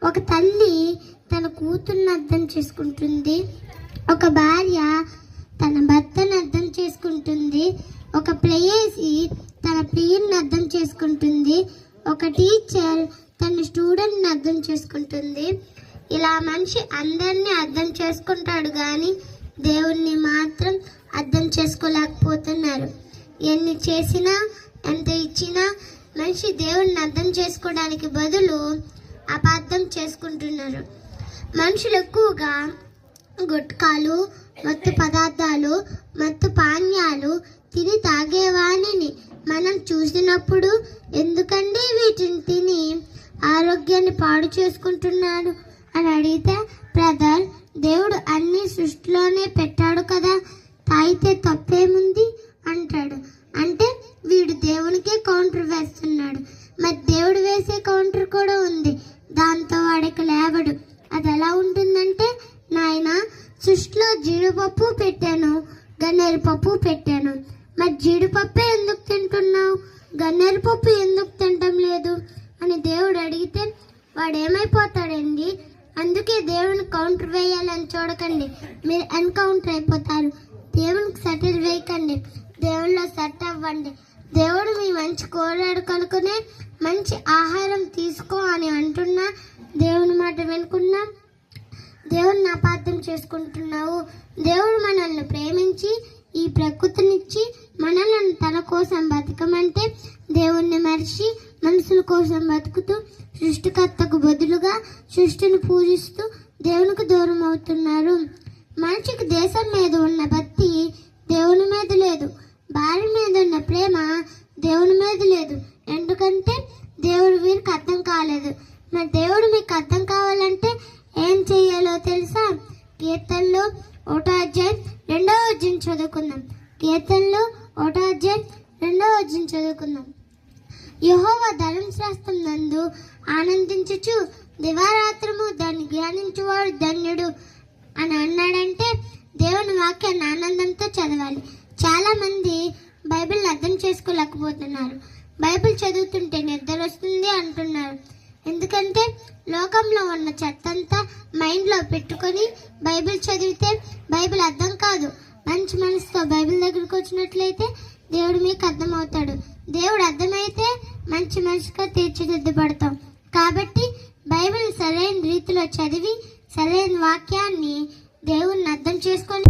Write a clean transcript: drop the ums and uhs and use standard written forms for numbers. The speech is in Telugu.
ఒక తల్లి తన కూతుర్ని అర్థం చేసుకుంటుంది, ఒక భార్య తన భర్తను అర్థం చేసుకుంటుంది, ఒక ప్రేయసి తన ప్రియుని అర్థం చేసుకుంటుంది, ఒక టీచర్ తన స్టూడెంట్ని అర్థం చేసుకుంటుంది. ఇలా మనిషి అందరినీ అర్థం చేసుకుంటాడు కానీ దేవుణ్ణి మాత్రం అర్థం చేసుకోలేకపోతున్నారు. ఎన్ని చేసినా ఎంత ఇచ్చినా మనిషి దేవుణ్ణి అర్థం చేసుకోవడానికి బదులు అపార్థం చేసుకుంటున్నారు. మనుషులు ఎక్కువగా గుట్కాలు, మత్తు పదార్థాలు, మత్తు పానీయాలు తిని తాగేవాణిని మనం చూసినప్పుడు ఎందుకండి వీటిని తిని ఆరోగ్యాన్ని పాడు చేసుకుంటున్నాడు అని అడిగితే, బ్రదర్, దేవుడు అన్ని సృష్టిలోనే పెట్టాడు కదా, తాగితే తప్పేముంది అంటాడు. అంటే వీడు దేవునికే కౌంటర్ వేస్తున్నాడు. మరి దేవుడు వేసే కౌంటర్ కూడా ఉంది, దాంతో వాడికి లేవడు. అది ఎలా ఉంటుందంటే, నాయన సృష్టిలో జీడిపప్పు పెట్టాను, గన్నేరు పప్పు పెట్టాను, మరి జీడిపప్పే ఎందుకు తింటున్నావు, గన్నేరు పప్పు ఎందుకు తినటం లేదు అని దేవుడు అడిగితే వాడు ఏమైపోతాడండి? అందుకే దేవుని కౌంటర్ వేయాలని చూడకండి, మీరు ఎన్కౌంటర్ అయిపోతారు. దేవునికి సెటిల్ వేయకండి, దేవుళ్ళో సెట్ అవ్వండి. దేవుడు మీ మంచి కోరాడు కనుకనే మంచి ఆహారం తీసుకో అని అంటున్నా, దేవుని మాట వినుకున్నా దేవుడిని అపార్థం చేసుకుంటున్నావు. దేవుడు మనల్ని ప్రేమించి ఈ ప్రకృతినిచ్చి మనల్ని తన కోసం బతకమంటే దేవుణ్ణి మరిచి మనుషుల కోసం బతుకుతూ సృష్టికర్తకు బదులుగా సృష్టిని పూజిస్తూ దేవునికి దూరం అవుతున్నారు. మనిషికి దేశం మీద ఉన్న భక్తి దేవుని మీద లేదు, భార్య మీద ఉన్న ప్రేమ దేవుని మీద లేదు. ఎందుకంటే దేవుడు వీరికి అర్థం కాలేదు. మరి దేవుడు మీకు అర్థం కావాలంటే ఏం చేయాలో తెలుసా? కీర్తనలో 1వ అధ్యాయం 2వ వచనం చదువుకుందాం. కీర్తనలో 1వ అధ్యాయం 2వ వచనం చదువుకుందాం. యెహోవా ధర్మశాస్త్రం నందు ఆనందించుచు దివారాత్రము దాన్ని ధ్యానించువాడు ధన్యుడు అని అన్నాడంటే దేవుని వాక్యాన్ని ఆనందంతో చదవాలి. చాలా మంది బైబిల్ అర్థం చేసుకోలేకపోతున్నారు. బైబిల్ చదువుతుంటే నిద్ర వస్తుంది అంటున్నారు. ఎందుకంటే లోకంలో ఉన్న చెత్తంతా మైండ్లో పెట్టుకొని బైబిల్ చదివితే బైబిల్ అర్థం కాదు. మంచి మనసుతో బైబిల్ దగ్గరికి వచ్చినట్లయితే దేవుడు మీకు అర్థమవుతాడు. దేవుడు అర్థమైతే మంచి మనసుగా తీర్చిదిద్దబడతాం. కాబట్టి బైబిల్ సరైన రీతిలో చదివి సరైన వాక్యాన్ని దేవుణ్ణి అర్థం చేసుకొని